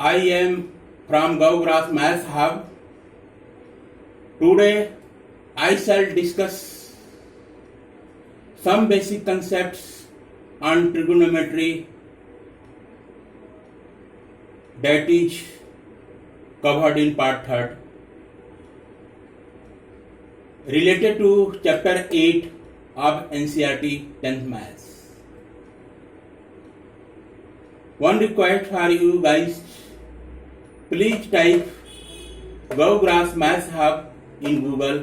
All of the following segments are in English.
I am from Gaugrass Maths Hub. Today I shall discuss some basic concepts on trigonometry that is covered in part 3rd related to chapter 8 of NCERT 10th Maths. One request for you guys, please type Gaugrass Maths Hub in Google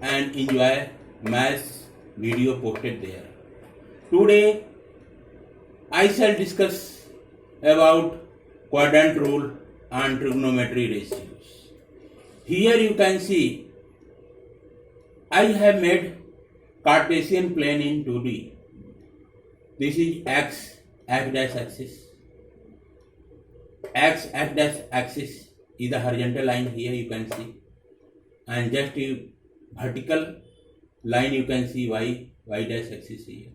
and enjoy maths video posted there. Today I shall discuss about quadrant rule and trigonometry ratios. Here you can see I have made Cartesian plane in 2D. This is x dash axis. X dash axis is the horizontal line here you can see, and just a vertical line you can see y dash axis here.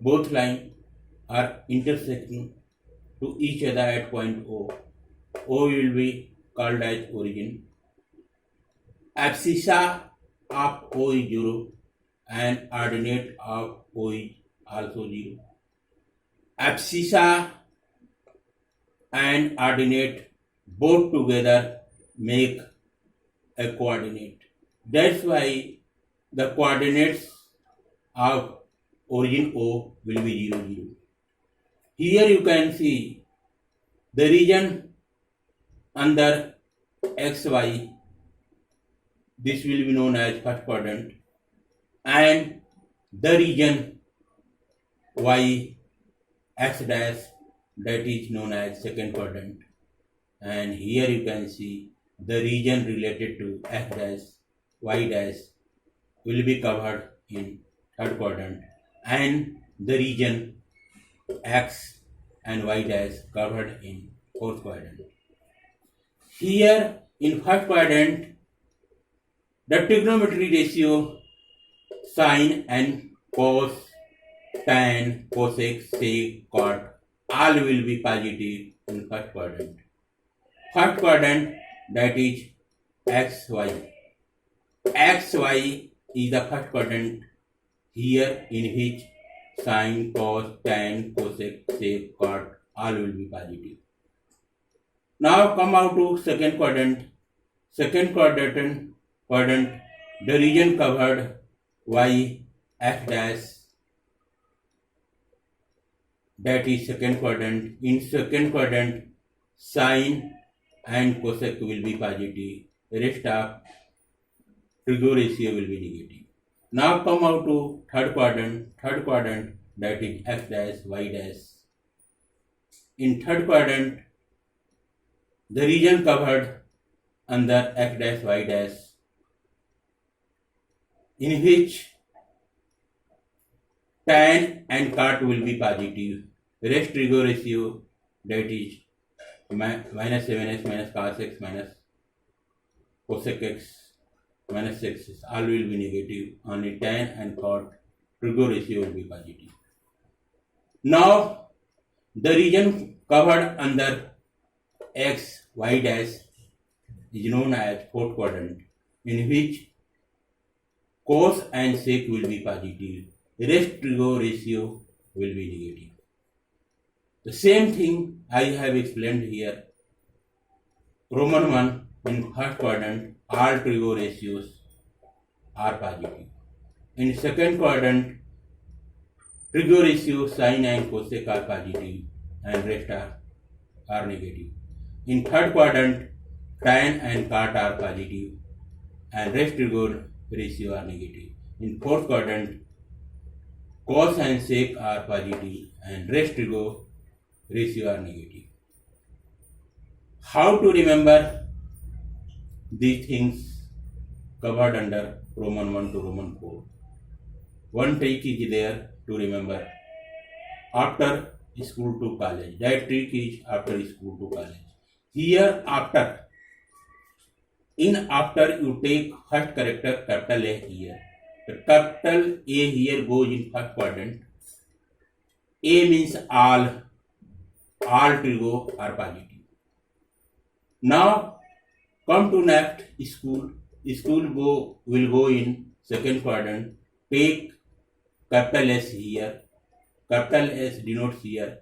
Both lines are intersecting to each other at point O. O will be called as origin. Abscissa of O is 0 and ordinate of O is also 0. Abscissa and ordinate both together make a coordinate. That's why the coordinates of origin O will be 0, 0. Here you can see the region under xy, this will be known as first quadrant, and the region y x dash, that is known as second quadrant, and here you can see the region related to x dash y dash will be covered in third quadrant, and the region x and y dash covered in fourth quadrant. Here in first quadrant, the trigonometry ratio sine and cos, tan, cosec, sec, cot all will be positive in first quadrant. First quadrant, that is xy. Xy is the first quadrant here in which sine, cos, tan, cosec, sec, cot all will be positive. Now come out to second quadrant. Second quadrant, the region covered y x dash, that is second quadrant. In second quadrant, sine and cosec will be positive. Rest of trigo ratio will be negative. Now come out to third quadrant. Third quadrant, that is x dash y dash. In third quadrant, the region covered under x dash y dash, in which tan and cot will be positive. Rest trigo ratio, that is minus 7x minus cos x minus cosec x minus x, all will be negative. Only tan and cot trigo ratio will be positive. Now the region covered under x y dash is known as fourth quadrant, in which cos and sec will be positive. Rest trigo ratio will be negative. The same thing I have explained here. Roman 1, in first quadrant, all trigo ratios are positive. In second quadrant, trigo ratio sine and cosec are positive and rest are negative. In third quadrant, tan and cot are positive and rest trigo ratio are negative. In fourth quadrant, cos and sec are positive and rest trigo ratio are negative. How to remember these things covered under Roman 1 to Roman 4? One trick is there to remember after school to college. That trick is after school to college. Here after, in after you take first character capital A here. The capital A here goes in first quadrant. A means all trigo are positive. Now come to next school. School will go in second quadrant. Take capital S here. Capital S denotes here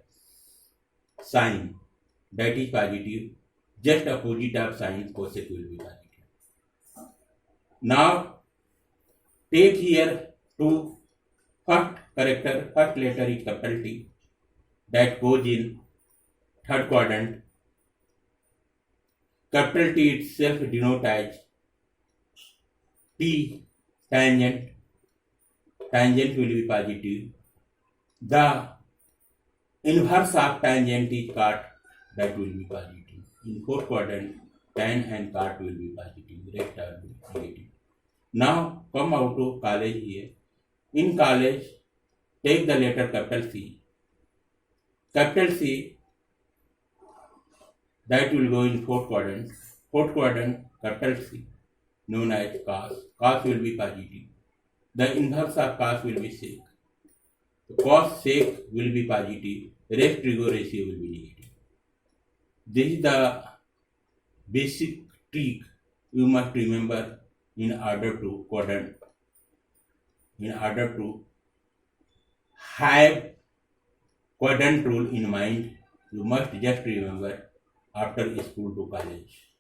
sign, that is positive. Just opposite of sign, cosec will be positive. Now take here two first character, first letter is capital T, that goes in third quadrant. Capital T itself denotes as T tangent. Tangent will be positive. The inverse of tangent is cot, that will be positive. In fourth quadrant, tan and cot will be positive, rest are negative. Now come out to college here. In college, take the letter capital C. Capital C, that will go in fourth quadrant. Fourth quadrant, capital C, known as cos. Cos will be positive. The inverse of cos will be sec. Cos sec will be positive. Rest trigo ratio will be negative. This is the basic trick you must remember in order to quadrant. In order to have quadrant rule in mind, you must just remember after school to college.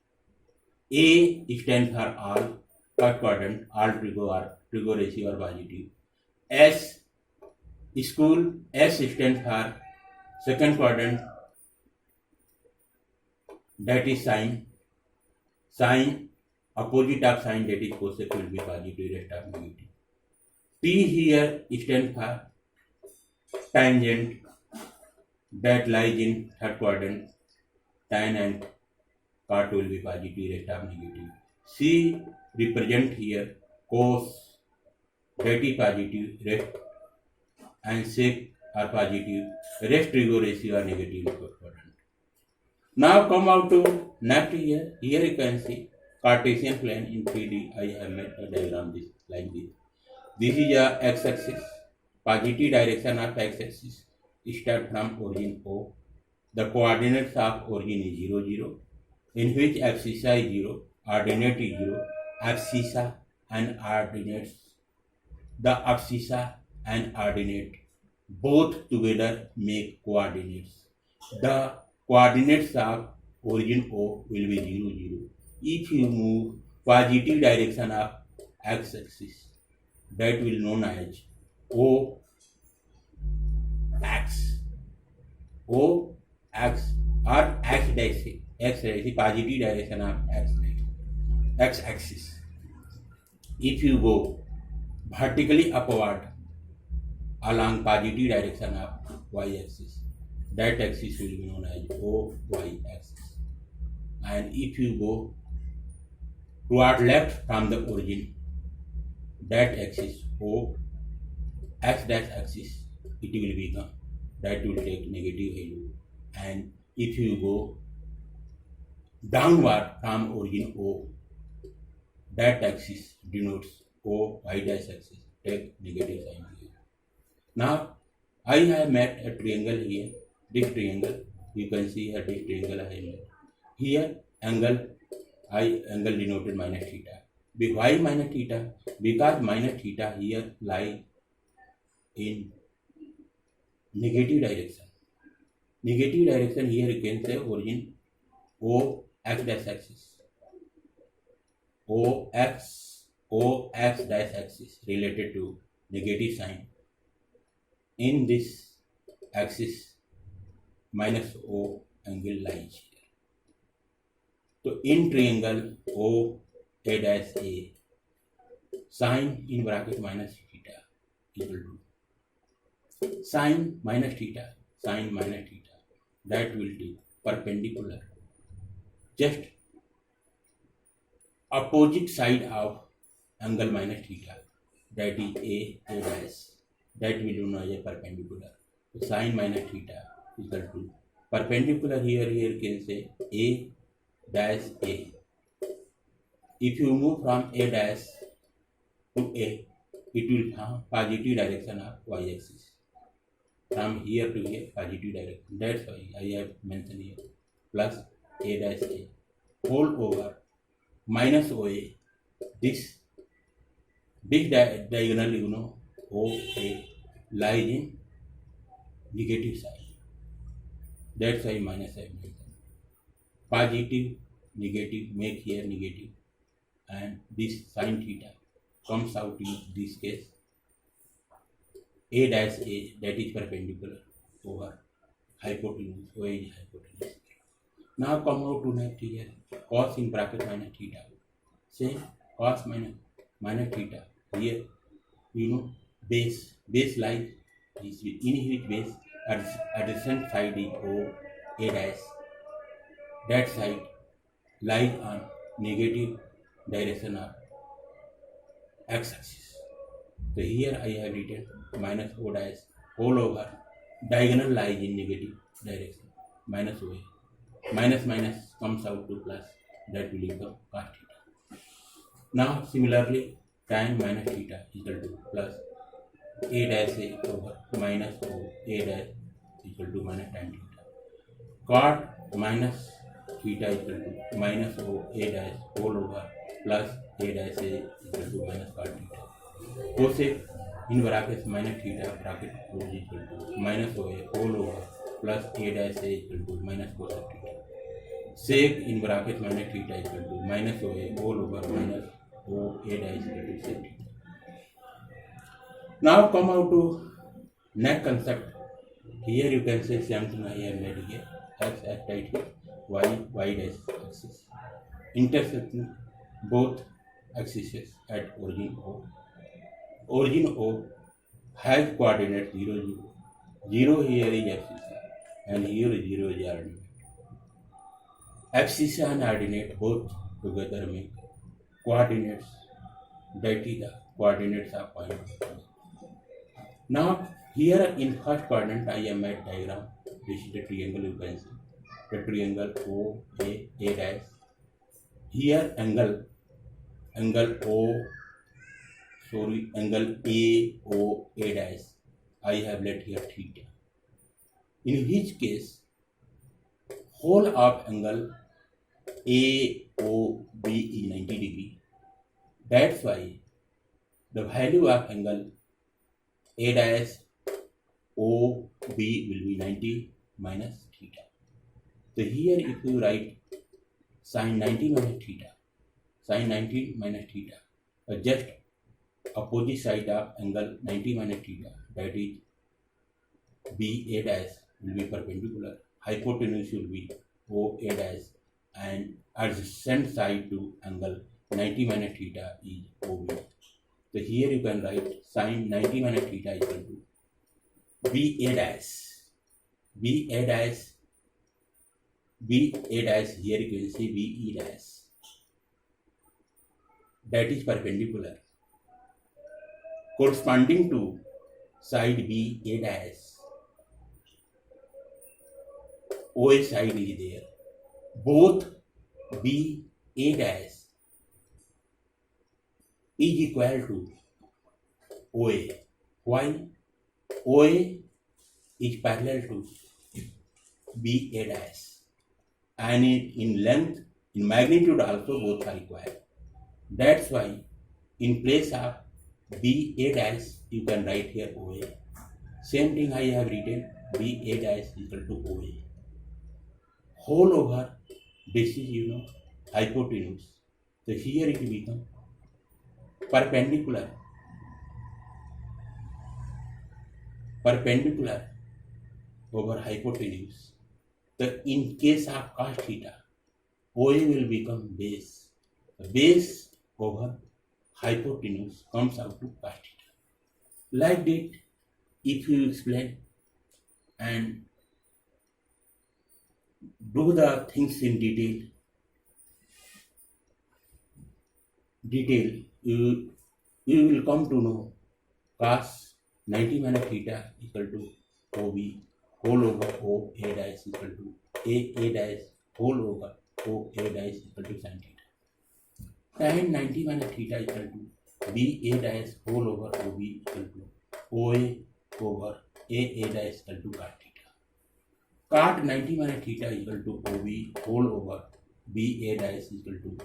A stands for all, first quadrant, all trigo ratio are positive. S school, S stands for second quadrant, that is sign. Sign, opposite of sign, that is cosec will be positive, rest of negative. T here stands for tangent, that lies in third quadrant. Tan and cot will be positive, rest of negative. C represent here cos, that is positive, rest and sec are positive, rest trigo ratio are negative in fourth quadrant. Now come out to next here. Here you can see Cartesian plane in 3D. I have made a diagram this like this. This is a x-axis. Positive direction of x-axis start from origin O. The coordinates of origin is 0, 0, in which abscissa is 0, ordinate is 0, abscissa and ordinates. The abscissa and ordinate both together make coordinates. The coordinates of origin O will be 0, 0. If you move positive direction of x-axis, that will known as O x. O x or x dash positive direction of x axis. If you go vertically upward along positive direction of y axis, that axis will be known as O y axis. And if you go toward left from the origin, that axis O x dash axis, it will become, that will take negative value. And if you go downward from origin O, that axis denotes O y dash axis, take negative sign here. Now I have made a triangle here. This triangle, you can see here this triangle I have made. Here angle denoted minus theta. Why minus theta? Because minus theta here lie in negative direction. Negative direction here you can say origin O x dash axis. O x dash axis related to negative sign. In this axis minus O angle lies here. So in triangle O A dash A, sine in bracket minus theta equal to sine minus theta, that will take perpendicular, just opposite side of angle minus theta, that is A dash, that will be known as a perpendicular. So sine minus theta equal to perpendicular, here you can say A dash A. If you move from A dash to A, it will have positive direction of y axis. From here to here, positive direction. That's why I have mentioned here plus A dash A. whole over minus OA. This big diagonal, OA lies in negative side. That's why minus I mentioned. Positive, negative, make here negative, and this sin theta comes out in this case A dash A, that is perpendicular over hypotenuse, OA is hypotenuse. Now come out to next here, cos in bracket minus theta. Same, cos minus theta. Here, base lies is in which base adjacent side is O A dash. That side lies on negative direction of x-axis. So here I have written minus O dash whole over diagonal lies in negative direction minus OA. Minus comes out to plus, that will become cos theta. Now similarly tan minus theta equal to plus A dash A over minus O A dash equal to minus tan theta. Cot minus theta equal to minus O A dash whole over plus A dash A equal to minus cot theta. Cosec in brackets minus theta bracket close equal to minus OA whole over plus A dash A equal to minus cosec theta. Sec in bracket minus theta equal to minus OA whole over minus O A dash equal to sec theta. Now come out to next concept. Here you can say same thing I have made here. X right here, y dash axis. Intersecting both axes at origin O. Origin O has coordinate 0, 0. 0 here is abscissa and here 0 is ordinate. Abscissa and ordinate both together make coordinates, that is the coordinates of point. Now here in first quadrant I have made diagram. This is the triangle, you can see the triangle OA dash. Here angle AOA dash, I have let here theta. In which case, whole of angle AOB is 90 degree. That's why the value of angle A dash OB will be 90 minus theta. So here if you write sin 90 minus theta, sin 90 minus theta, just opposite side of angle 90 minus theta, that is BA dash will be perpendicular, hypotenuse will be OA dash, and adjacent side to angle 90 minus theta is OB. So here you can write sin 90 minus theta equal to BA dash, here you can see BE dash, that is perpendicular, corresponding to side BA dash. OA side is there. Both BA dash is equal to OA. Why? OA is parallel to BA dash, and in length, in magnitude also both are equal. That's why in place of BA dash you can write here OA. Same thing I have written BA dash equal to OA. Whole over, this is hypotenuse. So here it will become perpendicular over hypotenuse. So in case of cos theta, OA will become base. The base over hypotenuse comes out to cos theta. Like that, if you explain and do the things in detail, you will come to know cos 90 minus theta equal to OB whole over OA dash equal to AA dash whole over OA dash equal to sin theta. Tan 90 minus theta equal to BA dash whole over OB equal to OA over AA dash equal to cot theta. Cot 90 minus theta equal to OB whole over B A dash is equal to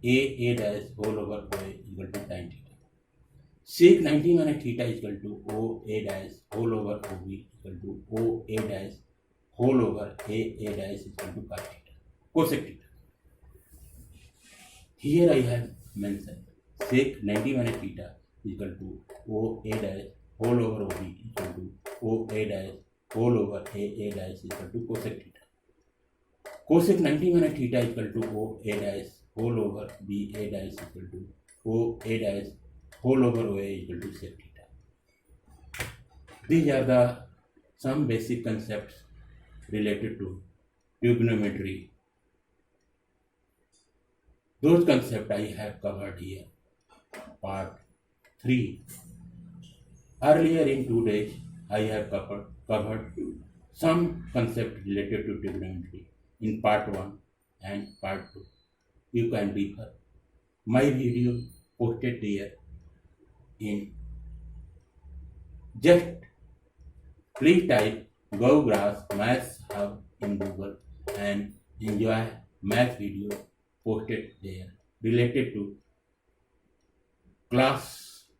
A dash whole over OA is equal to tan theta. Sec 90 minus theta is equal to O A dash whole over OB is equal to O A dash whole over A dash is equal to cos theta. Cosec theta. Here I have mentioned sec 90 minus theta is equal to O A dash whole over OB is equal to O A dash whole over A dash is equal to cosec theta. Cosec 90 minus theta is equal to O A dash whole over B A dash is equal to O A dash whole over OA is equal to sec theta. These are the some basic concepts related to trigonometry. Those concepts I have covered here. Part 3. Earlier in 2 days, I have covered some concept related to trigonometry in part 1 and part 2. You can refer my video posted there in. Just please type GoGrass Maths Hub in Google and enjoy math video posted there related to class